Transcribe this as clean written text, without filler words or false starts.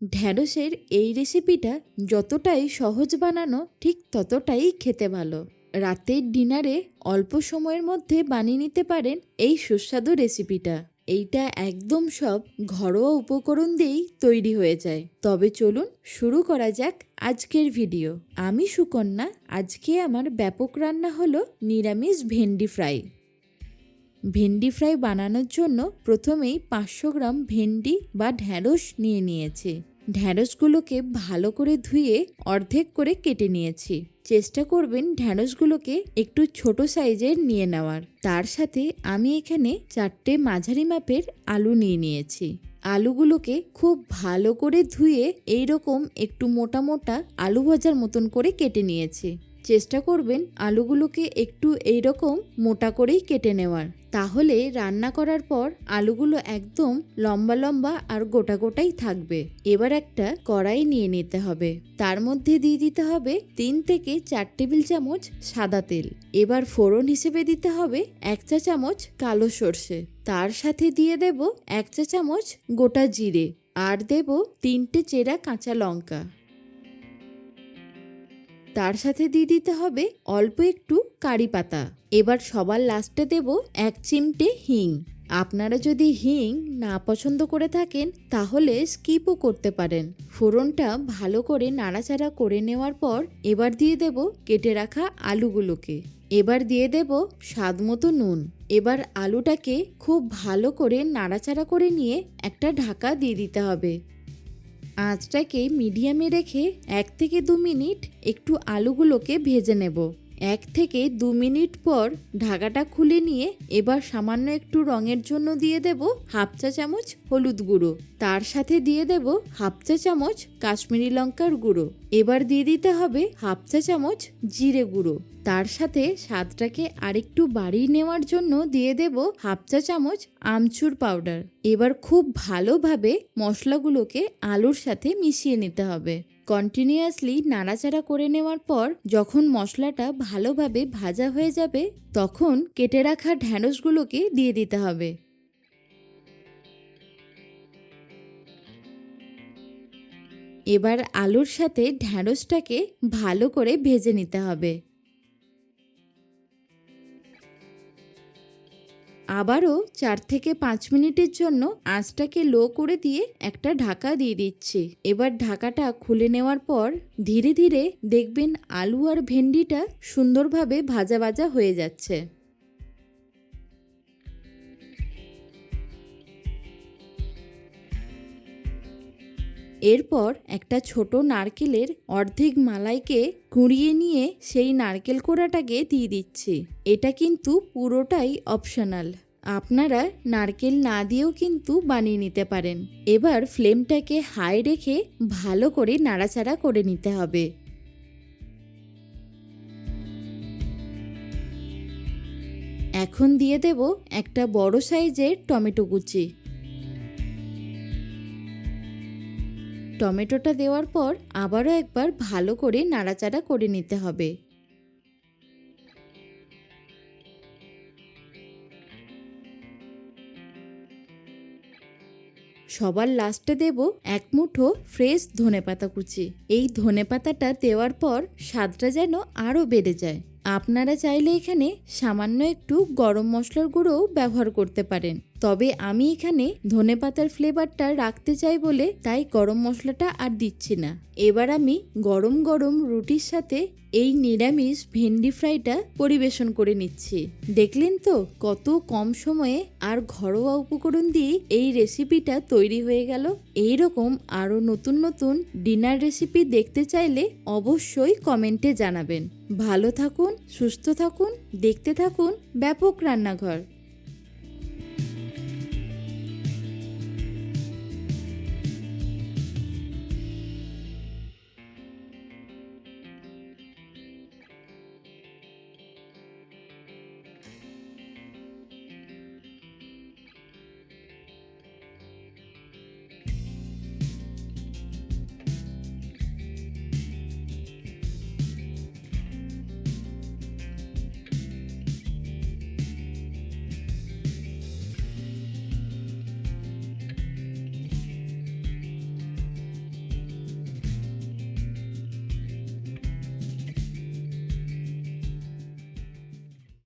ঢ্যাঁড়সের এই রেসিপিটা যতটাই সহজ বানানো ঠিক ততটাই খেতে ভালো। রাতের ডিনারে অল্প সময়ের মধ্যে বানিয়ে নিতে পারেন এই সুস্বাদু রেসিপিটা। এইটা একদম সব ঘরোয়া উপকরণ দিয়েই তৈরি হয়ে যায়। তবে চলুন শুরু করা যাক আজকের ভিডিও। আমি সুকন্যা। আজকে আমার ব্যাপক রান্না হলো নিরামিষ ভেন্ডি ফ্রাই। ভেন্ডি ফ্রাই বানানোর জন্য প্রথমেই 500 গ্রাম ভেন্ডি বা ঢ্যাঁড়স নিয়ে নিয়েছি। ঢ্যাঁড়সগুলোকে ভালো করে ধুয়ে অর্ধেক করে কেটে নিয়েছি। চেষ্টা করবেন ঢ্যাঁড়সগুলোকে একটু ছোট সাইজের নিয়ে নেওয়ার। তার সাথে আমি এখানে 4টে মাঝারি মাপের আলু নিয়ে নিয়েছি। আলুগুলোকে খুব ভালো করে ধুয়ে এইরকম একটু মোটা মোটা আলু ভাজার মতন করে কেটে নিয়েছি। চেষ্টা করবেন আলুগুলোকে একটু এইরকম মোটা করেই কেটে নেওয়ার, তাহলে রান্না করার পর আলুগুলো একদম লম্বা লম্বা আর গোটা গোটাই থাকবে। এবার একটা কড়াই নিয়ে নিতে হবে। তার মধ্যে দিয়ে দিতে হবে 3 থেকে 4 টেবিল চামচ সাদা তেল। এবার ফোড়ন হিসেবে দিতে হবে 1 চা চামচ কালো সর্ষে। তার সাথে দিয়ে দেব 1 চা চামচ গোটা জিরে আর দেব 3টে চেরা কাঁচা লঙ্কা। তার সাথে দিয়ে দিতে হবে অল্প একটু কারি পাতা। এবার সবার লাস্টে দেব 1 চিমটে হিং। আপনারা যদি হিং না পছন্দ করে থাকেন তাহলে স্কিপও করতে পারেন। ফোড়নটা ভালো করে নাড়াচাড়া করে নেওয়ার পর এবার দিয়ে দেব কেটে রাখা আলুগুলোকে। এবার দিয়ে দেব স্বাদ মতো নুন। এবার আলুটাকে খুব ভালো করে নাড়াচাড়া করে নিয়ে একটা ঢাকা দিয়ে দিতে হবে। আঁচটাকে মিডিয়ামে রেখে 1 থেকে 2 মিনিট একটু আলুগুলোকে ভেজে নেব। 1 থেকে 2 মিনিট পর ঢাকাটা খুলে নিয়ে এবার সামান্য একটু রঙের জন্য দিয়ে দেব 1/2 চা চামচ হলুদ গুঁড়ো। তার সাথে দিয়ে দেব 1/2 চা চামচ কাশ্মীরি লঙ্কার গুঁড়ো। এবার দিয়ে দিতে হবে 1/2 চা চামচ জিরে গুঁড়ো। তার সাথে স্বাদটাকে আরেকটু বাড়িয়ে নেওয়ার জন্য দিয়ে দেব 1/2 চা চামচ আমচুর পাউডার। এবার খুব ভালোভাবে মশলাগুলোকে আলুর সাথে মিশিয়ে নিতে হবে। কন্টিনিউয়াসলি নাড়াচাড়া করে নেওয়ার পর যখন মশলাটা ভালোভাবে ভাজা হয়ে যাবে তখন কেটে রাখা ঢ্যাঁড়সগুলোকে দিয়ে দিতে হবে। এবার আলুর সাথে ঢ্যাঁড়সটাকে ভালো করে ভেজে নিতে হবে। আবারও 4 থেকে 5 মিনিটের জন্য আঁচটাকে লো করে দিয়ে একটা ঢাকা দিয়ে দিচ্ছি। এবার ঢাকাটা খুলে নেওয়ার পর ধীরে ধীরে দেখবেন আলু আর ভেন্ডিটা সুন্দরভাবে ভাজা ভাজা হয়ে যাচ্ছে। এরপর একটা ছোট নারকেলের অর্ধেক মালাইকে কুড়িয়ে নিয়ে সেই নারকেল কোড়াটাকে দিয়ে দিচ্ছি। এটা কিন্তু পুরোটাই অপশনাল, আপনারা নারকেল না দিয়েও কিন্তু বানিয়ে নিতে পারেন। এবার ফ্লেমটাকে হাই রেখে ভালো করে নাড়াচাড়া করে নিতে হবে। এখন দিয়ে দেব একটা বড় সাইজের টমেটো কুচি। টমেটোটা দেওয়ার পর আবারও একবার ভালো করে নাড়াচাড়া করে নিতে হবে। সবার লাস্টে দেব 1 মুঠো ফ্রেশ ধনেপাতা কুচি। এই ধনেপাতাটা দেওয়ার পর স্বাদটা যেন আরও বেড়ে যায়। আপনারা চাইলে এখানে সামান্য একটু গরম মশলার গুঁড়োও ব্যবহার করতে পারেন, তবে আমি এখানে ধনেপাতার ফ্লেভারটা রাখতে চাই বলে তাই গরম মশলাটা আর দিচ্ছি না। এবার আমি গরম গরম রুটির সাথে এই নিরামিষ ভেন্ডি ফ্রাইটা পরিবেশন করে নিচ্ছি। দেখলেন তো কত কম সময়ে আর ঘরোয়া উপকরণ দিয়ে এই রেসিপিটা তৈরি হয়ে গেল। এইরকম আরও নতুন নতুন ডিনার রেসিপি দেখতে চাইলে অবশ্যই কমেন্টে জানাবেন। ভালো থাকুন, সুস্থ থাকুন, দেখতে থাকুন ব্যাপক রান্নাঘর।